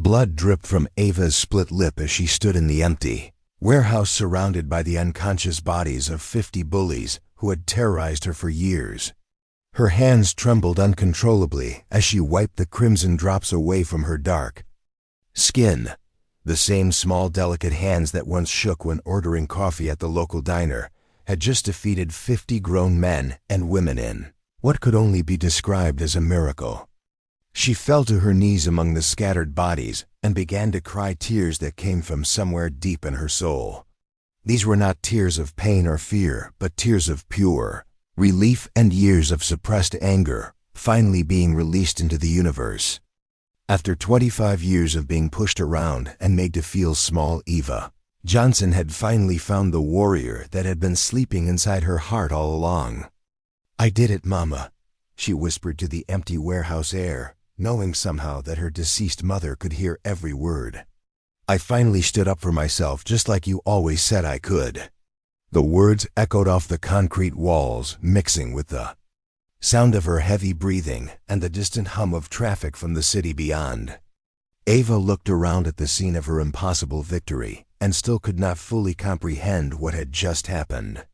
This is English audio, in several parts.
Blood dripped from Ava's split lip as she stood in the empty warehouse surrounded by the unconscious bodies of 50 bullies who had terrorized her for years. Her hands trembled uncontrollably as she wiped the crimson drops away from her dark skin. The same small, delicate hands that once shook when ordering coffee at the local diner had just defeated 50 grown men and women in what could only be described as a miracle. She fell to her knees among the scattered bodies and began to cry tears that came from somewhere deep in her soul. These were not tears of pain or fear, but tears of pure relief and years of suppressed anger finally being released into the universe. After 25 years of being pushed around and made to feel small, Eva Johnson had finally found the warrior that had been sleeping inside her heart all along. "I did it, Mama," she whispered to the empty warehouse air, knowing somehow that her deceased mother could hear every word. "I finally stood up for myself just like you always said I could." The words echoed off the concrete walls, mixing with the sound of her heavy breathing and the distant hum of traffic from the city beyond. Ava looked around at the scene of her impossible victory and still could not fully comprehend what had just happened.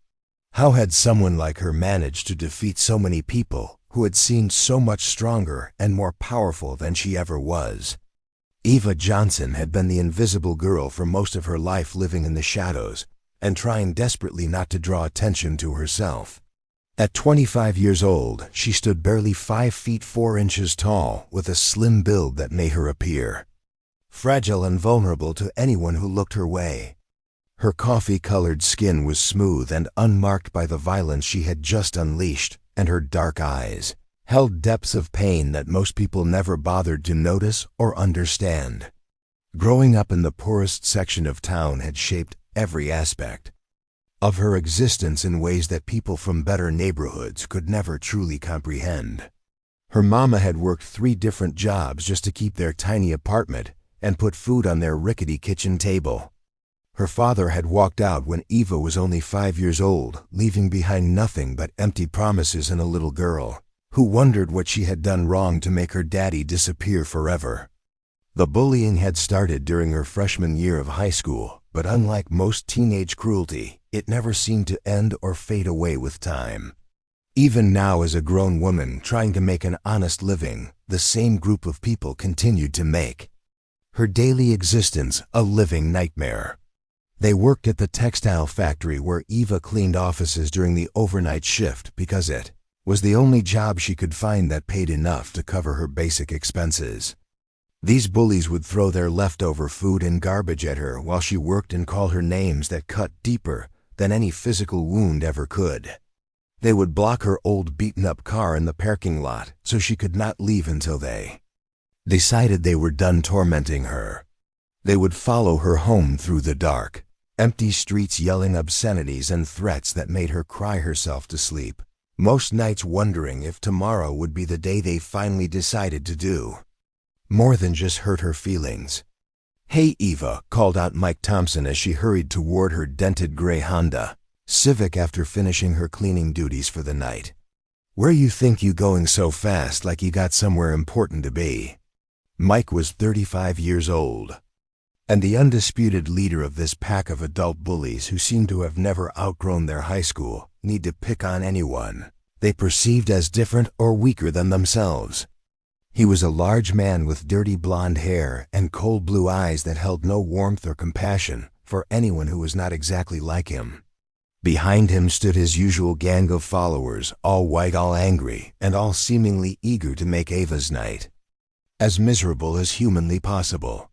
How had someone like her managed to defeat so many people who had seemed so much stronger and more powerful than she ever was? Eva Johnson had been the invisible girl for most of her life, living in the shadows and trying desperately not to draw attention to herself. At 25 years old, she stood barely 5 feet 4 inches tall with a slim build that made her appear fragile and vulnerable to anyone who looked her way. Her coffee-colored skin was smooth and unmarked by the violence she had just unleashed, and her dark eyes held depths of pain that most people never bothered to notice or understand. Growing up in the poorest section of town had shaped every aspect of her existence in ways that people from better neighborhoods could never truly comprehend. Her mama had worked 3 different jobs just to keep their tiny apartment and put food on their rickety kitchen table. Her father had walked out when Eva was only 5 years old, leaving behind nothing but empty promises and a little girl who wondered what she had done wrong to make her daddy disappear forever. The bullying had started during her freshman year of high school, but unlike most teenage cruelty, it never seemed to end or fade away with time. Even now, as a grown woman trying to make an honest living, the same group of people continued to make her daily existence a living nightmare. They worked at the textile factory where Eva cleaned offices during the overnight shift because it was the only job she could find that paid enough to cover her basic expenses. These bullies would throw their leftover food and garbage at her while she worked and call her names that cut deeper than any physical wound ever could. They would block her old beaten-up car in the parking lot so she could not leave until they decided they were done tormenting her. They would follow her home through the dark, empty streets, yelling obscenities and threats that made her cry herself to sleep, most nights wondering if tomorrow would be the day they finally decided to do more than just hurt her feelings. "Hey, Eva," called out Mike Thompson as she hurried toward her dented gray Honda Civic after finishing her cleaning duties for the night. "Where you think you going so fast, like you got somewhere important to be?" Mike was 35 years old and the undisputed leader of this pack of adult bullies who seemed to have never outgrown their high school need to pick on anyone they perceived as different or weaker than themselves. He was a large man with dirty blonde hair and cold blue eyes that held no warmth or compassion for anyone who was not exactly like him. Behind him stood his usual gang of followers, all white, all angry, and all seemingly eager to make Ava's night as miserable as humanly possible.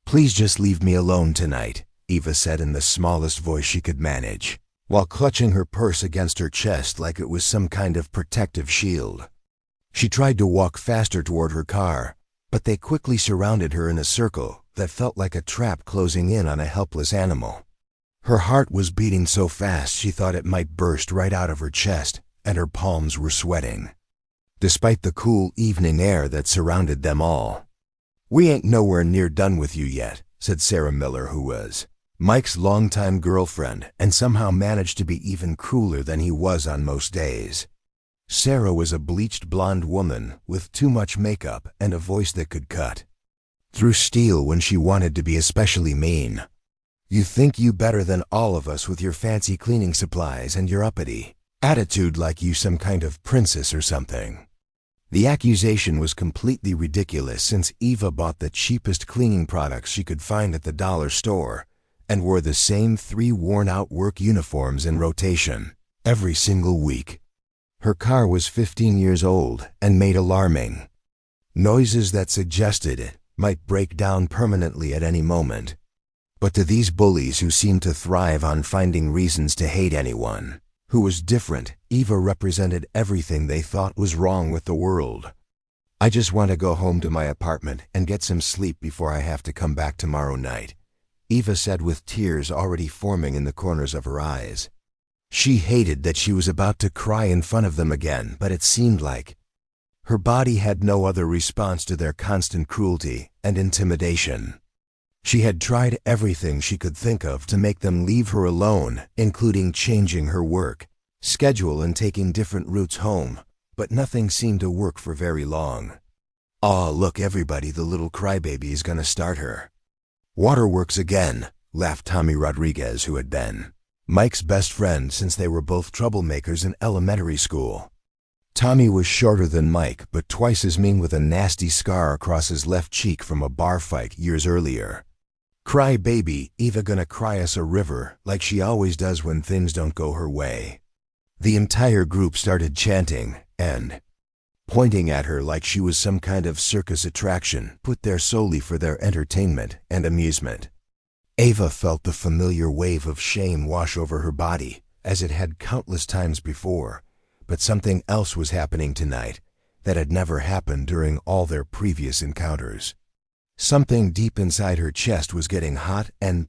"Please just leave me alone tonight," Eva said in the smallest voice she could manage, while clutching her purse against her chest like it was some kind of protective shield. She tried to walk faster toward her car, but they quickly surrounded her in a circle that felt like a trap closing in on a helpless animal. Her heart was beating so fast she thought it might burst right out of her chest, and her palms were sweating, despite the cool evening air that surrounded them all. "We ain't nowhere near done with you yet," said Sarah Miller, who was Mike's longtime girlfriend and somehow managed to be even crueler than he was on most days. Sarah was a bleached blonde woman with too much makeup and a voice that could cut. through steel when she wanted to be especially mean. You think you better than all of us with your fancy cleaning supplies and your uppity attitude like you some kind of princess or something. The accusation was completely ridiculous since Eva bought the cheapest cleaning products she could find at the dollar store and wore the same 3 worn-out work uniforms in rotation every single week. Her car was 15 years old and made alarming noises that suggested it might break down permanently at any moment. But to these bullies who seemed to thrive on finding reasons to hate anyone who was different, Eva represented everything they thought was wrong with the world. I just want to go home to my apartment and get some sleep before I have to come back tomorrow night, Eva said with tears already forming in the corners of her eyes. She hated that she was about to cry in front of them again, but it seemed like her body had no other response to their constant cruelty and intimidation. She had tried everything she could think of to make them leave her alone, including changing her work schedule and taking different routes home, but nothing seemed to work for very long. "Aw, look everybody, the little crybaby is gonna start her waterworks again," laughed Tommy Rodriguez, who had been Mike's best friend since they were both troublemakers in elementary school. Tommy was shorter than Mike, but twice as mean, with a nasty scar across his left cheek from a bar fight years earlier. "Cry baby, Eva gonna cry us a river like she always does when things don't go her way." The entire group started chanting and pointing at her like she was some kind of circus attraction put there solely for their entertainment and amusement. Eva felt the familiar wave of shame wash over her body, as it had countless times before, but something else was happening tonight that had never happened during all their previous encounters. Something deep inside her chest was getting hot and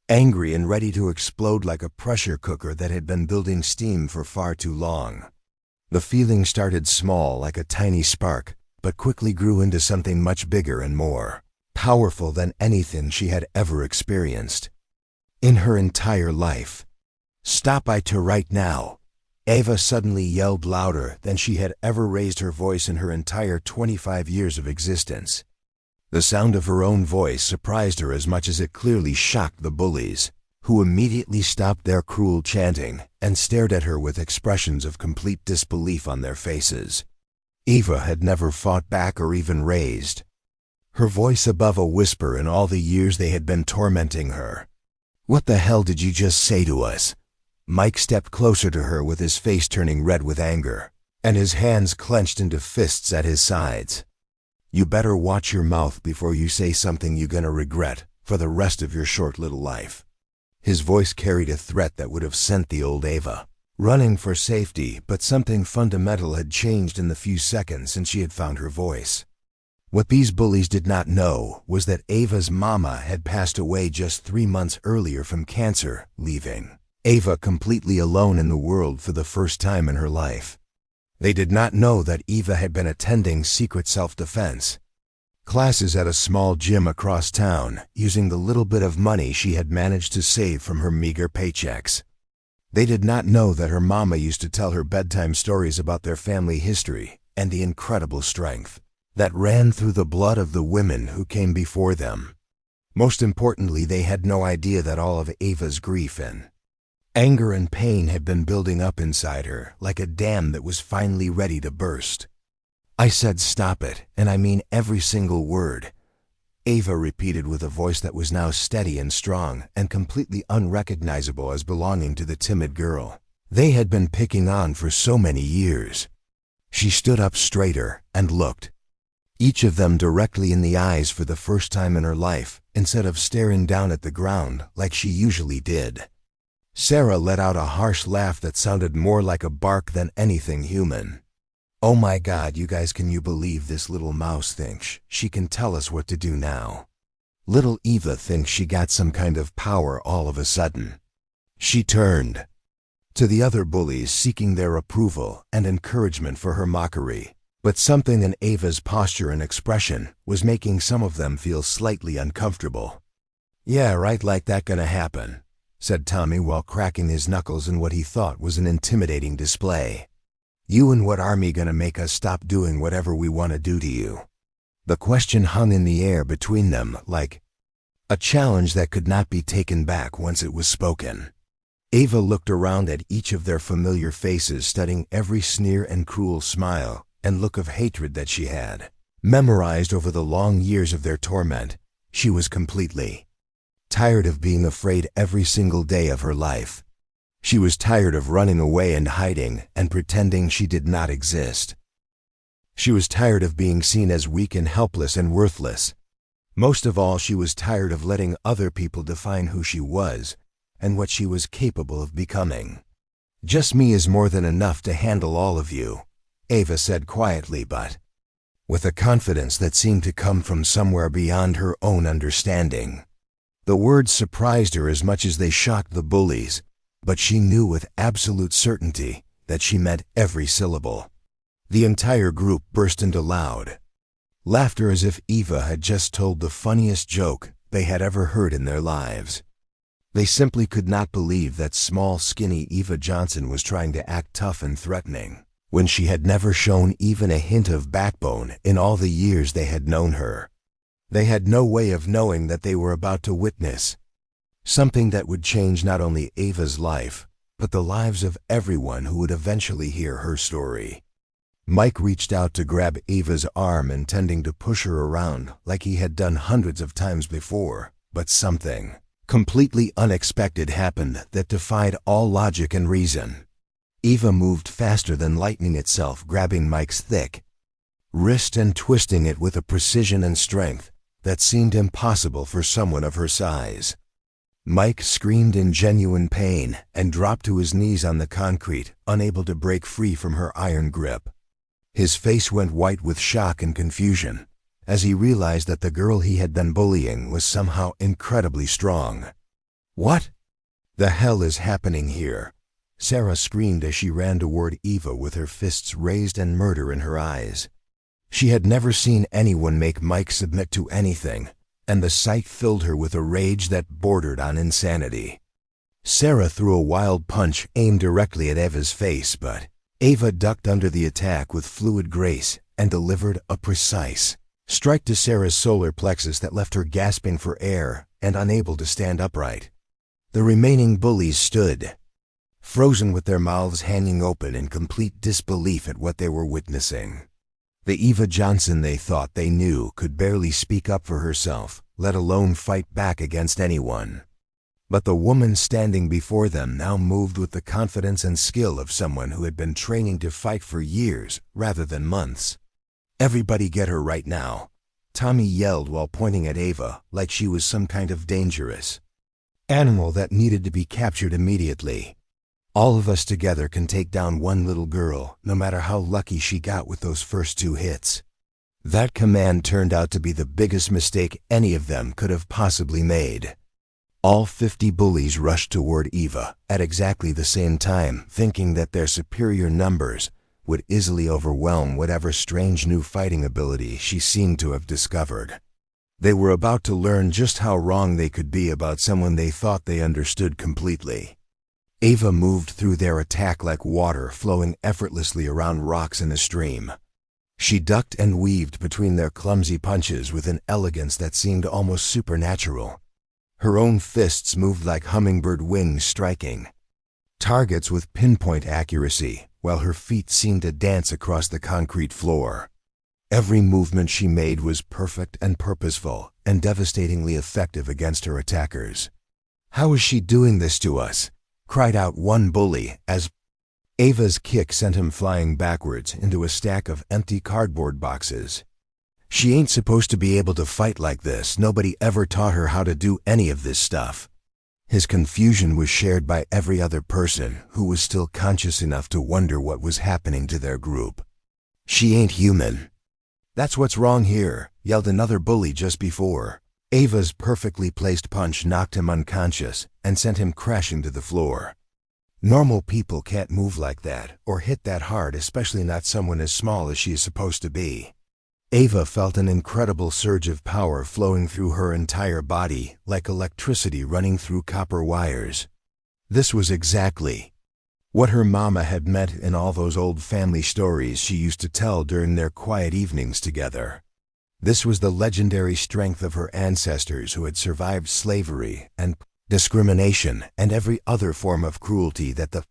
angry and ready to explode like a pressure cooker that had been building steam for far too long. The feeling started small like a tiny spark, but quickly grew into something much bigger and more powerful than anything she had ever experienced in her entire life. "Stop it right now!" Eva suddenly yelled louder than she had ever raised her voice in her entire 25 years of existence. The sound of her own voice surprised her as much as it clearly shocked the bullies, who immediately stopped their cruel chanting and stared at her with expressions of complete disbelief on their faces. Eva had never fought back or even raised her voice above a whisper in all the years they had been tormenting her. "What the hell did you just say to us?" Mike stepped closer to her with his face turning red with anger, and his hands clenched into fists at his sides. "You better watch your mouth before you say something you're gonna regret for the rest of your short little life." His voice carried a threat that would have sent the old Eva running for safety, but something fundamental had changed in the few seconds since she had found her voice. What these bullies did not know was that Eva's mama had passed away just 3 months earlier from cancer, leaving Eva completely alone in the world for the first time in her life. They did not know that Eva had been attending secret self-defense classes at a small gym across town, using the little bit of money she had managed to save from her meager paychecks. They did not know that her mama used to tell her bedtime stories about their family history and the incredible strength that ran through the blood of the women who came before them. Most importantly, they had no idea that all of Eva's grief and anger and pain had been building up inside her like a dam that was finally ready to burst. "I said stop it, and I mean every single word," Eva repeated with a voice that was now steady and strong and completely unrecognizable as belonging to the timid girl they had been picking on for so many years. She stood up straighter and looked each of them directly in the eyes for the first time in her life, instead of staring down at the ground like she usually did. Sarah let out a harsh laugh that sounded more like a bark than anything human. "Oh my God, you guys, can you believe this little mouse thinks she can tell us what to do now? Little Eva thinks she got some kind of power all of a sudden." She turned to the other bullies, seeking their approval and encouragement for her mockery. But something in Eva's posture and expression was making some of them feel slightly uncomfortable. "Yeah, right, like that gonna happen," said Tommy while cracking his knuckles in what he thought was an intimidating display. "You and what army gonna make us stop doing whatever we want to do to you?" The question hung in the air between them like a challenge that could not be taken back once it was spoken. Ava looked around at each of their familiar faces, studying every sneer and cruel smile and look of hatred that she had memorized over the long years of their torment. She was completely tired of being afraid every single day of her life. She was tired of running away and hiding and pretending she did not exist. She was tired of being seen as weak and helpless and worthless. Most of all, she was tired of letting other people define who she was and what she was capable of becoming. "Just me is more than enough to handle all of you," Ava said quietly, but with a confidence that seemed to come from somewhere beyond her own understanding. The words surprised her as much as they shocked the bullies, but she knew with absolute certainty that she meant every syllable. The entire group burst into loud laughter as if Eva had just told the funniest joke they had ever heard in their lives. They simply could not believe that small, skinny Eva Johnson was trying to act tough and threatening when she had never shown even a hint of backbone in all the years they had known her. They had no way of knowing that they were about to witness something that would change not only Ava's life, but the lives of everyone who would eventually hear her story. Mike reached out to grab Ava's arm, intending to push her around like he had done hundreds of times before, but something completely unexpected happened that defied all logic and reason. Eva moved faster than lightning itself, grabbing Mike's thick wrist and twisting it with a precision and strength that seemed impossible for someone of her size. Mike screamed in genuine pain and dropped to his knees on the concrete, unable to break free from her iron grip. His face went white with shock and confusion as he realized that the girl he had been bullying was somehow incredibly strong. "What the hell is happening here?" Sarah screamed as she ran toward Eva with her fists raised and murder in her eyes. She had never seen anyone make Mike submit to anything, and the sight filled her with a rage that bordered on insanity. Sarah threw a wild punch aimed directly at Eva's face, but Ava ducked under the attack with fluid grace and delivered a precise strike to Sarah's solar plexus that left her gasping for air and unable to stand upright. The remaining bullies stood frozen with their mouths hanging open in complete disbelief at what they were witnessing. The Eva Johnson they thought they knew could barely speak up for herself, let alone fight back against anyone. But the woman standing before them now moved with the confidence and skill of someone who had been training to fight for years rather than months. "Everybody get her right now," Tommy yelled while pointing at Ava like she was some kind of dangerous animal that needed to be captured immediately. "All of us together can take down one little girl, no matter how lucky she got with those first 2 hits." That command turned out to be the biggest mistake any of them could have possibly made. All 50 bullies rushed toward Eva at exactly the same time, thinking that their superior numbers would easily overwhelm whatever strange new fighting ability she seemed to have discovered. They were about to learn just how wrong they could be about someone they thought they understood completely. Ava moved through their attack like water flowing effortlessly around rocks in a stream. She ducked and weaved between their clumsy punches with an elegance that seemed almost supernatural. Her own fists moved like hummingbird wings, striking targets with pinpoint accuracy, while her feet seemed to dance across the concrete floor. Every movement she made was perfect and purposeful and devastatingly effective against her attackers. "How is she doing this to us?" cried out one bully as Ava's kick sent him flying backwards into a stack of empty cardboard boxes. "She ain't supposed to be able to fight like this. Nobody ever taught her how to do any of this stuff." His confusion was shared by every other person who was still conscious enough to wonder what was happening to their group. "She ain't human." "That's what's wrong here," yelled another bully just before. Ava's perfectly placed punch knocked him unconscious and sent him crashing to the floor. Normal people can't move like that or hit that hard, especially not someone as small as she is supposed to be. Ava felt an incredible surge of power flowing through her entire body, like electricity running through copper wires. This was exactly what her mama had meant in all those old family stories she used to tell during their quiet evenings together. This was the legendary strength of her ancestors who had survived slavery and discrimination and every other form of cruelty that the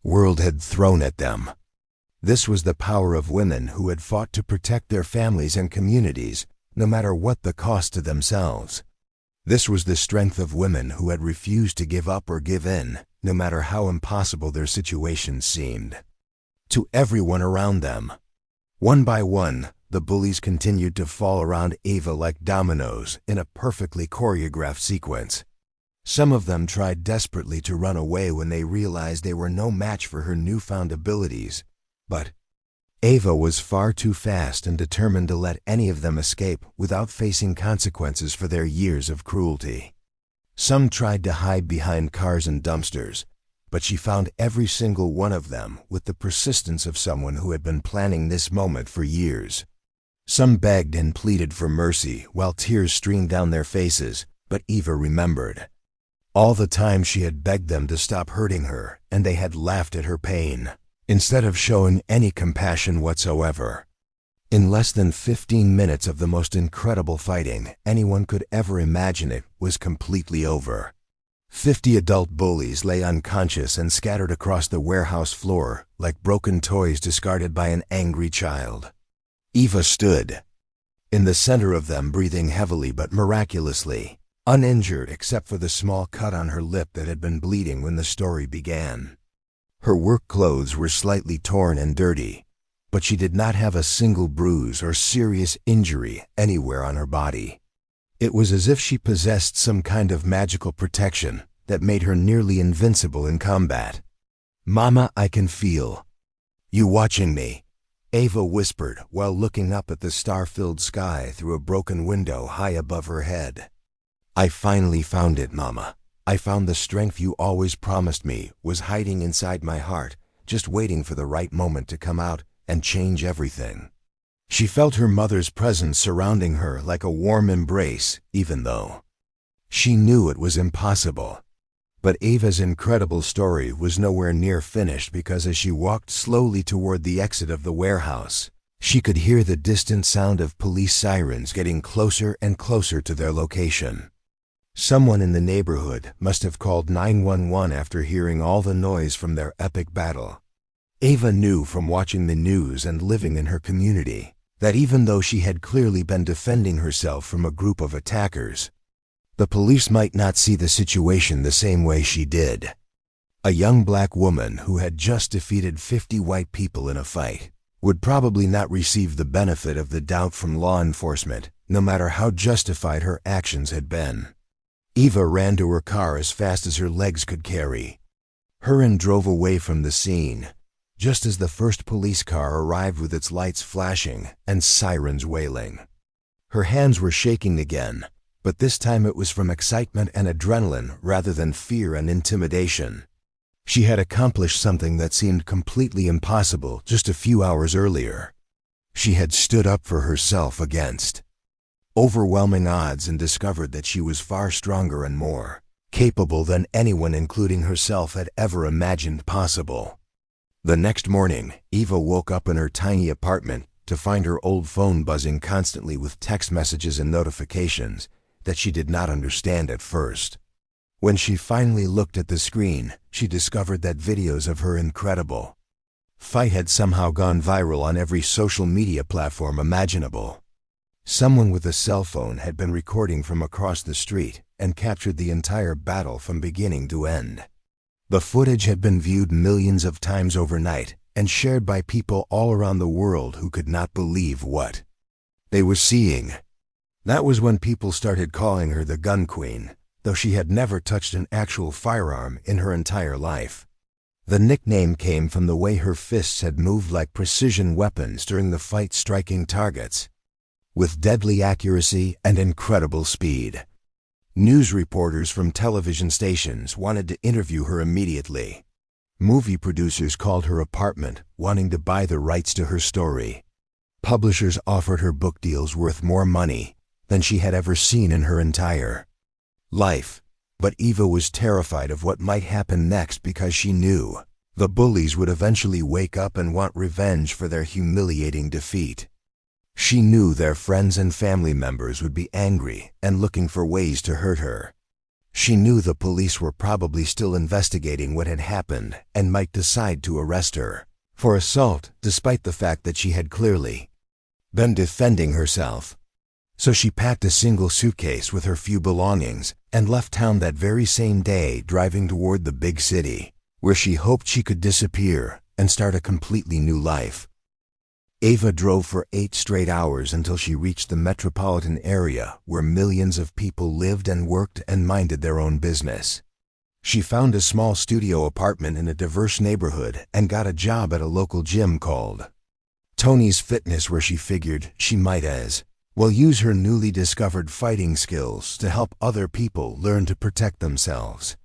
world had thrown at them. This was the power of women who had fought to protect their families and communities, no matter what the cost to themselves. This was the strength of women who had refused to give up or give in, no matter how impossible their situation seemed. To everyone around them, one by one, the bullies continued to fall around Ava like dominoes in a perfectly choreographed sequence. Some of them tried desperately to run away when they realized they were no match for her newfound abilities, but Ava was far too fast and determined to let any of them escape without facing consequences for their years of cruelty. Some tried to hide behind cars and dumpsters, but she found every single one of them with the persistence of someone who had been planning this moment for years. Some begged and pleaded for mercy while tears streamed down their faces, but Eva remembered. All the time she had begged them to stop hurting her, and they had laughed at her pain, instead of showing any compassion whatsoever. In less than 15 minutes of the most incredible fighting anyone could ever imagine, it was completely over. 50 adult bullies lay unconscious and scattered across the warehouse floor like broken toys discarded by an angry child. Eva stood in the center of them, breathing heavily but miraculously, uninjured except for the small cut on her lip that had been bleeding when the story began. Her work clothes were slightly torn and dirty, but she did not have a single bruise or serious injury anywhere on her body. It was as if she possessed some kind of magical protection that made her nearly invincible in combat. "Mama, I can feel you watching me," Ava whispered while looking up at the star-filled sky through a broken window high above her head. "I finally found it, Mama. I found the strength you always promised me was hiding inside my heart, just waiting for the right moment to come out and change everything." She felt her mother's presence surrounding her like a warm embrace, even though she knew it was impossible. But Ava's incredible story was nowhere near finished, because as she walked slowly toward the exit of the warehouse, she could hear the distant sound of police sirens getting closer and closer to their location. Someone in the neighborhood must have called 911 after hearing all the noise from their epic battle. Ava knew from watching the news and living in her community that even though she had clearly been defending herself from a group of attackers, the police might not see the situation the same way she did. A young black woman who had just defeated 50 white people in a fight would probably not receive the benefit of the doubt from law enforcement, no matter how justified her actions had been. Eva ran to her car as fast as her legs could carry her and drove away from the scene, just as the first police car arrived with its lights flashing and sirens wailing. Her hands were shaking again, but this time it was from excitement and adrenaline rather than fear and intimidation. She had accomplished something that seemed completely impossible just a few hours earlier. She had stood up for herself against overwhelming odds and discovered that she was far stronger and more capable than anyone, including herself, had ever imagined possible. The next morning, Eva woke up in her tiny apartment to find her old phone buzzing constantly with text messages and notifications that she did not understand at first. When she finally looked at the screen, she discovered that videos of her incredible fight had somehow gone viral on every social media platform imaginable. Someone with a cell phone had been recording from across the street and captured the entire battle from beginning to end. The footage had been viewed millions of times overnight and shared by people all around the world who could not believe what they were seeing. That was when people started calling her the Gun Queen, though she had never touched an actual firearm in her entire life. The nickname came from the way her fists had moved like precision weapons during the fight, striking targets with deadly accuracy and incredible speed. News reporters from television stations wanted to interview her immediately. Movie producers called her apartment, wanting to buy the rights to her story. Publishers offered her book deals worth more money than she had ever seen in her entire life. But Eva was terrified of what might happen next, because she knew the bullies would eventually wake up and want revenge for their humiliating defeat. She knew their friends and family members would be angry and looking for ways to hurt her. She knew the police were probably still investigating what had happened and might decide to arrest her for assault, despite the fact that she had clearly been defending herself. So she packed a single suitcase with her few belongings and left town that very same day, driving toward the big city, where she hoped she could disappear and start a completely new life. Ava drove for 8 straight hours until she reached the metropolitan area where millions of people lived and worked and minded their own business. She found a small studio apartment in a diverse neighborhood and got a job at a local gym called Tony's Fitness, where she figured she might as well use her newly discovered fighting skills to help other people learn to protect themselves.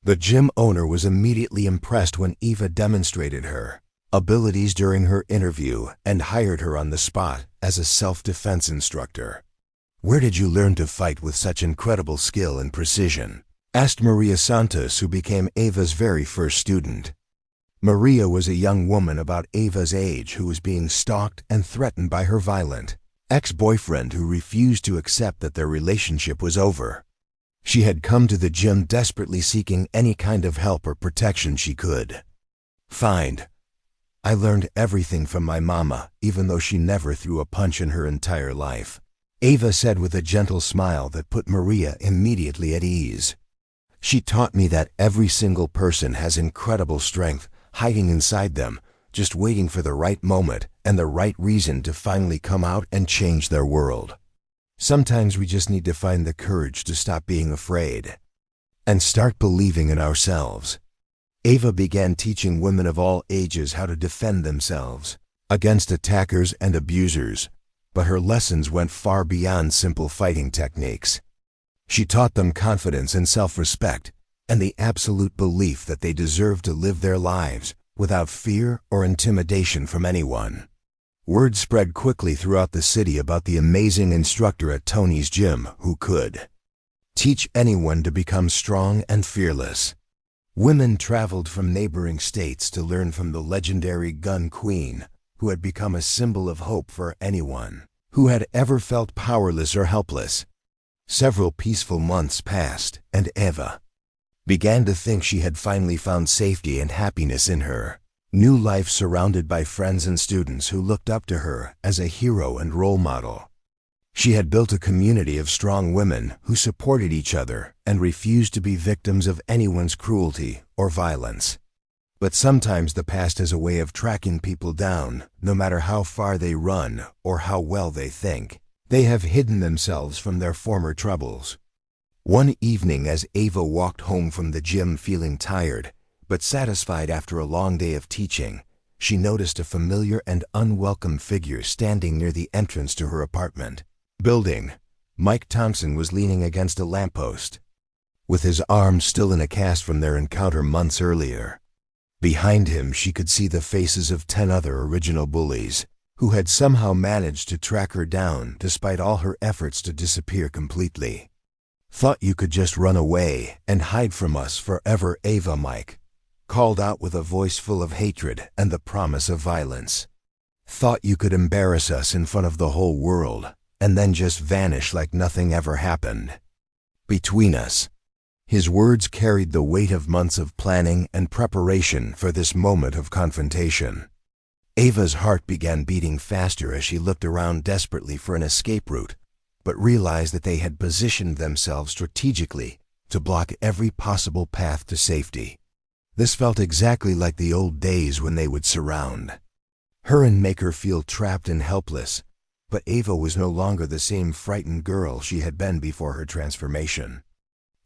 The gym owner was immediately impressed when Eva demonstrated her abilities during her interview and hired her on the spot as a self-defense instructor. "Where did you learn to fight with such incredible skill and precision?" asked Maria Santos, who became Ava's very first student. Maria was a young woman about Ava's age who was being stalked and threatened by her violent ex-boyfriend who refused to accept that their relationship was over. She had come to the gym desperately seeking any kind of help or protection she could find. "I learned everything from my mama, even though she never threw a punch in her entire life," Ava said with a gentle smile that put Maria immediately at ease. "She taught me that every single person has incredible strength hiding inside them, just waiting for the right moment and the right reason to finally come out and change their world. Sometimes we just need to find the courage to stop being afraid and start believing in ourselves." Ava began teaching women of all ages how to defend themselves against attackers and abusers, but her lessons went far beyond simple fighting techniques. She taught them confidence and self-respect, and the absolute belief that they deserve to live their lives without fear or intimidation from anyone. Word spread quickly throughout the city about the amazing instructor at Tony's gym who could teach anyone to become strong and fearless. Women traveled from neighboring states to learn from the legendary gun queen, who had become a symbol of hope for anyone who had ever felt powerless or helpless. Several peaceful months passed, and Eva began to think she had finally found safety and happiness in her new life, surrounded by friends and students who looked up to her as a hero and role model. She had built a community of strong women who supported each other and refused to be victims of anyone's cruelty or violence. But sometimes the past has a way of tracking people down, no matter how far they run or how well they think they have hidden themselves from their former troubles. One evening, as Ava walked home from the gym feeling tired but satisfied after a long day of teaching, she noticed a familiar and unwelcome figure standing near the entrance to her apartment building. Mike Thompson was leaning against a lamppost, with his arms still in a cast from their encounter months earlier. Behind him, she could see the faces of 10 other original bullies, who had somehow managed to track her down despite all her efforts to disappear completely. "Thought you could just run away and hide from us forever, Ava," Mike called out with a voice full of hatred and the promise of violence. "Thought you could embarrass us in front of the whole world and then just vanish like nothing ever happened between us." His words carried the weight of months of planning and preparation for this moment of confrontation. Ava's heart began beating faster as she looked around desperately for an escape route, but realized that they had positioned themselves strategically to block every possible path to safety. This felt exactly like the old days when they would surround her and make her feel trapped and helpless, but Ava was no longer the same frightened girl she had been before her transformation.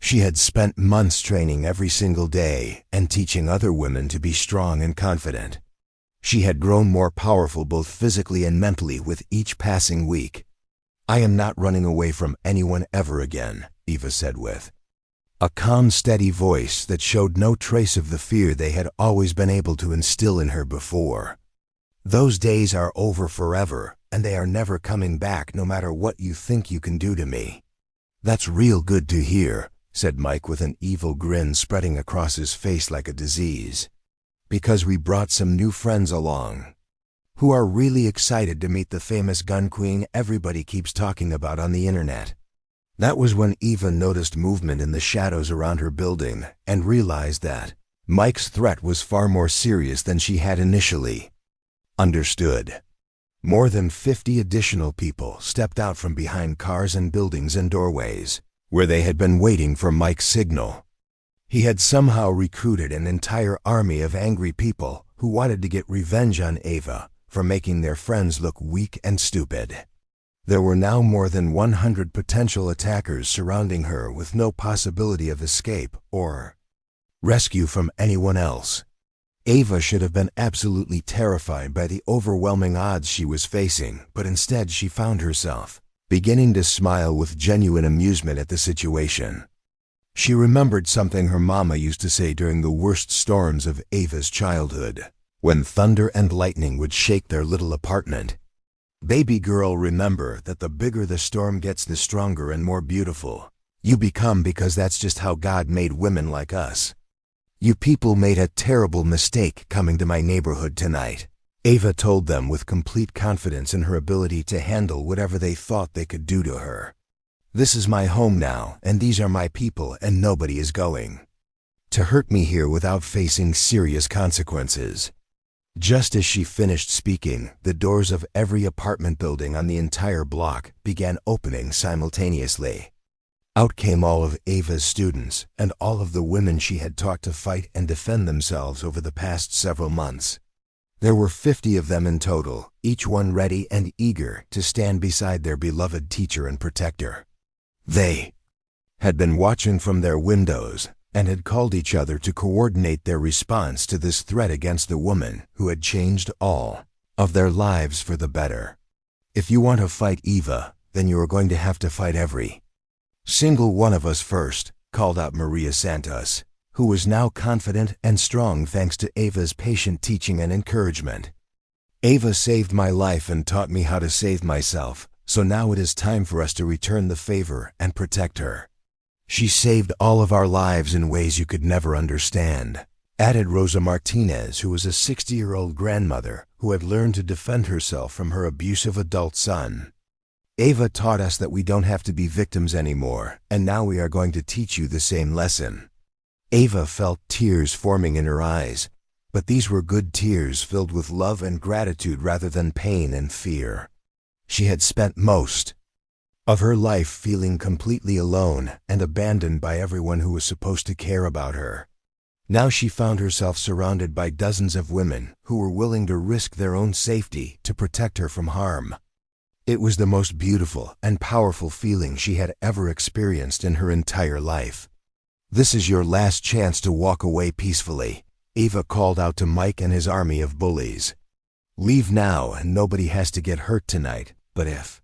She had spent months training every single day and teaching other women to be strong and confident. She had grown more powerful both physically and mentally with each passing week. "I am not running away from anyone ever again," Eva said with a calm, steady voice that showed no trace of the fear they had always been able to instill in her before. "Those days are over forever, and they are never coming back, no matter what you think you can do to me." "That's real good to hear," said Mike with an evil grin spreading across his face like a disease. "Because we brought some new friends along." who are really excited to meet the famous gun queen everybody keeps talking about on the internet. That was when Eva noticed movement in the shadows around her building and realized that Mike's threat was far more serious than she had initially understood. More than 50 additional people stepped out from behind cars and buildings and doorways, where they had been waiting for Mike's signal. He had somehow recruited an entire army of angry people who wanted to get revenge on Eva for making their friends look weak and stupid. There were now more than 100 potential attackers surrounding her with no possibility of escape or rescue from anyone else. Eva should have been absolutely terrified by the overwhelming odds she was facing, but instead she found herself beginning to smile with genuine amusement at the situation. She remembered something her mama used to say during the worst storms of Eva's childhood, when thunder and lightning would shake their little apartment. "Baby girl, remember that the bigger the storm gets, the stronger and more beautiful you become, because that's just how God made women like us. You people made a terrible mistake coming to my neighborhood tonight," Eva told them with complete confidence in her ability to handle whatever they thought they could do to her. "This is my home now, and these are my people, and nobody is going to hurt me here without facing serious consequences." Just as she finished speaking, the doors of every apartment building on the entire block began opening simultaneously. Out came all of Eva's students and all of the women she had taught to fight and defend themselves over the past several months. There were 50 of them in total, each one ready and eager to stand beside their beloved teacher and protector. They had been watching from their windows and had called each other to coordinate their response to this threat against the woman who had changed all of their lives for the better. "If you want to fight Eva, then you are going to have to fight every single one of us first," called out Maria Santos, who was now confident and strong thanks to Eva's patient teaching and encouragement. "Eva saved my life and taught me how to save myself, so now it is time for us to return the favor and protect her. She saved all of our lives in ways you could never understand," added Rosa Martinez, who was a 60-year-old grandmother who had learned to defend herself from her abusive adult son. "Eva taught us that we don't have to be victims anymore, and now we are going to teach you the same lesson." Eva felt tears forming in her eyes, but these were good tears filled with love and gratitude rather than pain and fear. She had spent most of her life feeling completely alone and abandoned by everyone who was supposed to care about her. Now she found herself surrounded by dozens of women who were willing to risk their own safety to protect her from harm. It was the most beautiful and powerful feeling she had ever experienced in her entire life. "This is your last chance to walk away peacefully," Eva called out to Mike and his army of bullies. "Leave now and nobody has to get hurt tonight, but if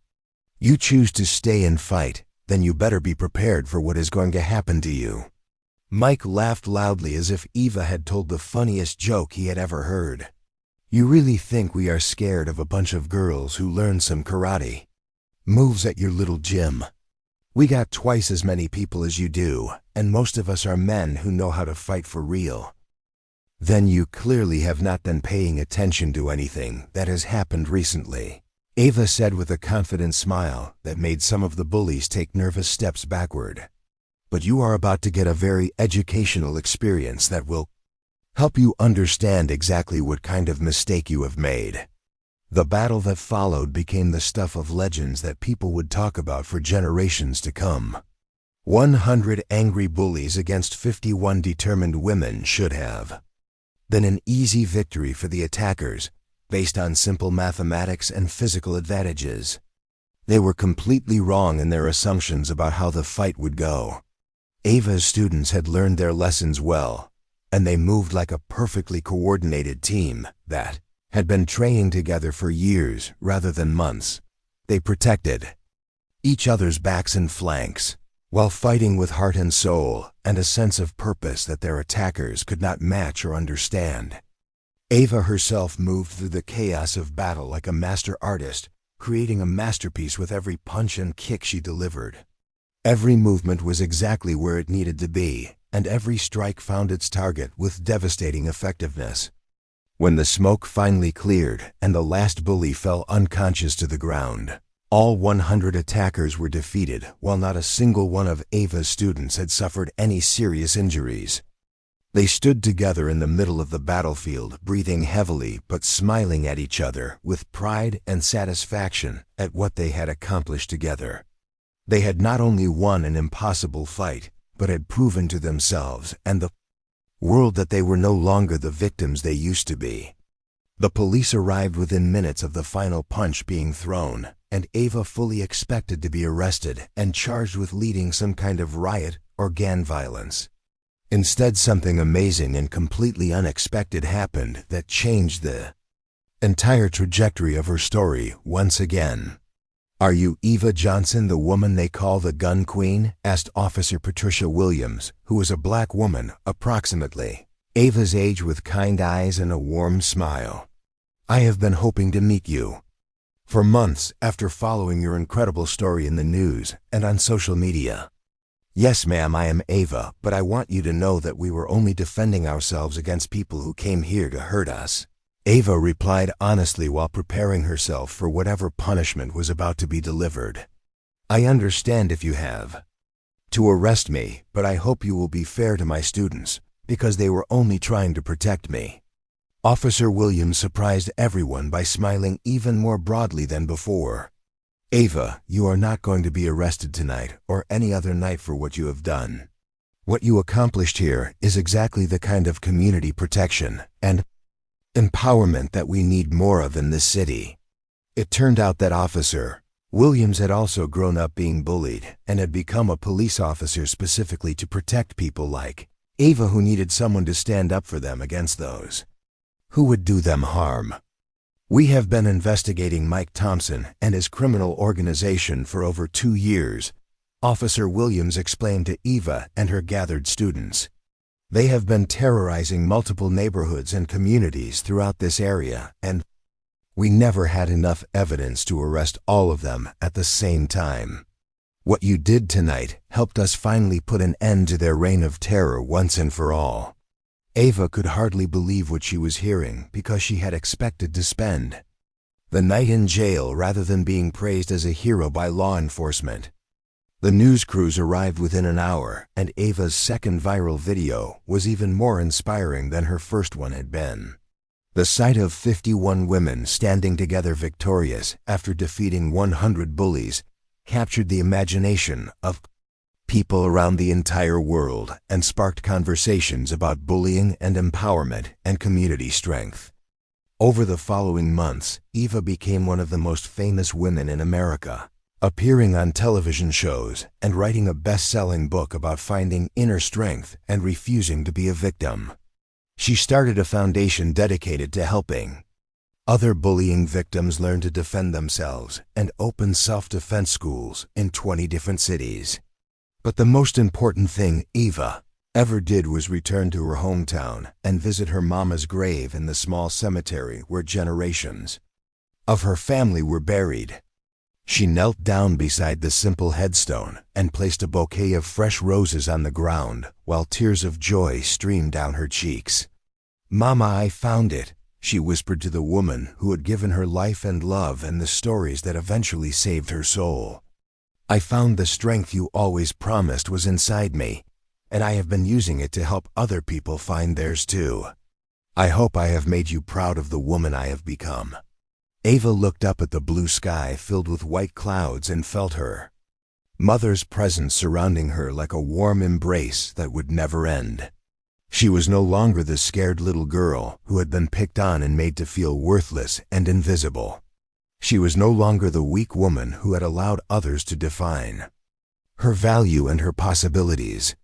you choose to stay and fight, then you better be prepared for what is going to happen to you." Mike laughed loudly as if Eva had told the funniest joke he had ever heard. "You really think we are scared of a bunch of girls who learn some karate moves at your little gym? We got twice as many people as you do, and most of us are men who know how to fight for real. Then you clearly have not been paying attention to anything that has happened recently," Eva said with a confident smile that made some of the bullies take nervous steps backward. "But you are about to get a very educational experience that will help you understand exactly what kind of mistake you have made." The battle that followed became the stuff of legends that people would talk about for generations to come. 100 angry bullies against 51 determined women should have been an easy victory for the attackers, based on simple mathematics and physical advantages. They were completely wrong in their assumptions about how the fight would go. Eva's students had learned their lessons well, and they moved like a perfectly coordinated team that had been training together for years rather than months. They protected each other's backs and flanks, while fighting with heart and soul and a sense of purpose that their attackers could not match or understand. Eva herself moved through the chaos of battle like a master artist, creating a masterpiece with every punch and kick she delivered. Every movement was exactly where it needed to be, and every strike found its target with devastating effectiveness. When the smoke finally cleared and the last bully fell unconscious to the ground, all 100 attackers were defeated, while not a single one of Ava's students had suffered any serious injuries. They stood together in the middle of the battlefield, breathing heavily but smiling at each other with pride and satisfaction at what they had accomplished together. They had not only won an impossible fight, but had proven to themselves and the world that they were no longer the victims they used to be. The police arrived within minutes of the final punch being thrown, and Ava fully expected to be arrested and charged with leading some kind of riot or gang violence. Instead, something amazing and completely unexpected happened that changed the entire trajectory of her story once again. "Are you Ava Johnson, the woman they call the Gun Queen?" asked Officer Patricia Williams, who was a black woman, approximately Ava's age, with kind eyes and a warm smile. "I have been hoping to meet you for months after following your incredible story in the news and on social media." "Yes, ma'am, I am Ava, but I want you to know that we were only defending ourselves against people who came here to hurt us," Ava replied honestly while preparing herself for whatever punishment was about to be delivered. "I understand if you have to arrest me, but I hope you will be fair to my students, because they were only trying to protect me." Officer Williams surprised everyone by smiling even more broadly than before. "Ava, you are not going to be arrested tonight or any other night for what you have done. What you accomplished here is exactly the kind of community protection and empowerment that we need more of in this city." It turned out that Officer Williams had also grown up being bullied and had become a police officer specifically to protect people like Ava, who needed someone to stand up for them against those who would do them harm. "We have been investigating Mike Thompson and his criminal organization for over 2 years," Officer Williams explained to Ava and her gathered students. "They have been terrorizing multiple neighborhoods and communities throughout this area, and we never had enough evidence to arrest all of them at the same time. What you did tonight helped us finally put an end to their reign of terror once and for all." Ava could hardly believe what she was hearing, because she had expected to spend the night in jail rather than being praised as a hero by law enforcement. The news crews arrived within an hour, and Ava's second viral video was even more inspiring than her first one had been. The sight of 51 women standing together victorious after defeating 100 bullies captured the imagination of people around the entire world and sparked conversations about bullying and empowerment and community strength. Over the following months, Ava became one of the most famous women in America, appearing on television shows and writing a best-selling book about finding inner strength and refusing to be a victim. She started a foundation dedicated to helping other bullying victims learn to defend themselves and opened self-defense schools in 20 different cities. But the most important thing Ava ever did was return to her hometown and visit her mama's grave in the small cemetery where generations of her family were buried. She knelt down beside the simple headstone and placed a bouquet of fresh roses on the ground while tears of joy streamed down her cheeks. "Mama, I found it," she whispered to the woman who had given her life and love and the stories that eventually saved her soul. "I found the strength you always promised was inside me, and I have been using it to help other people find theirs too. I hope I have made you proud of the woman I have become." Ava looked up at the blue sky filled with white clouds and felt her mother's presence surrounding her like a warm embrace that would never end. She was no longer the scared little girl who had been picked on and made to feel worthless and invisible. She was no longer the weak woman who had allowed others to define her value and her possibilities.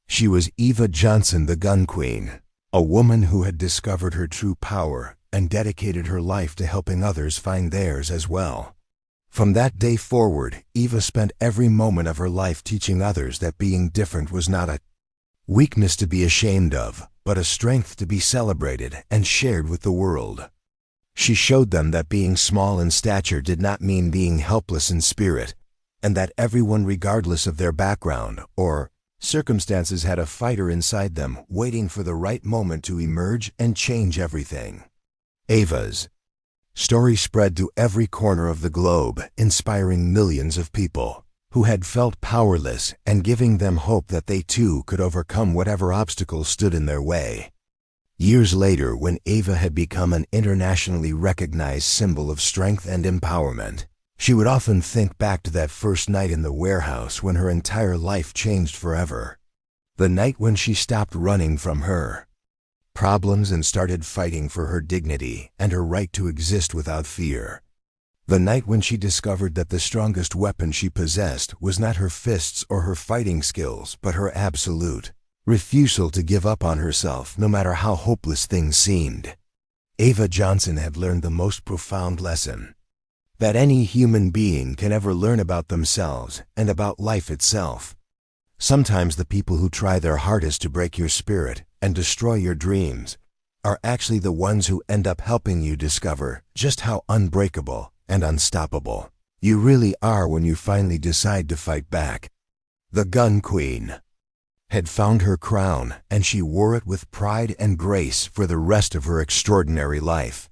She was Ava Johnson, the Gun Queen, a woman who had discovered her true power and dedicated her life to helping others find theirs as well. From that day forward, Ava spent every moment of her life teaching others that being different was not a weakness to be ashamed of, but a strength to be celebrated and shared with the world. She showed them that being small in stature did not mean being helpless in spirit, and that everyone, regardless of their background or circumstances, had a fighter inside them waiting for the right moment to emerge and change everything. Ava's story spread to every corner of the globe, inspiring millions of people who had felt powerless and giving them hope that they too could overcome whatever obstacles stood in their way. Years later, when Ava had become an internationally recognized symbol of strength and empowerment, she would often think back to that first night in the warehouse when her entire life changed forever. The night when she stopped running from her problems and started fighting for her dignity and her right to exist without fear. The night when she discovered that the strongest weapon she possessed was not her fists or her fighting skills, but her absolute refusal to give up on herself no matter how hopeless things seemed. Ava Johnson had learned the most profound lesson that any human being can ever learn about themselves and about life itself. Sometimes the people who try their hardest to break your spirit and destroy your dreams are actually the ones who end up helping you discover just how unbreakable and unstoppable you really are when you finally decide to fight back. The Gun Queen had found her crown, and she wore it with pride and grace for the rest of her extraordinary life.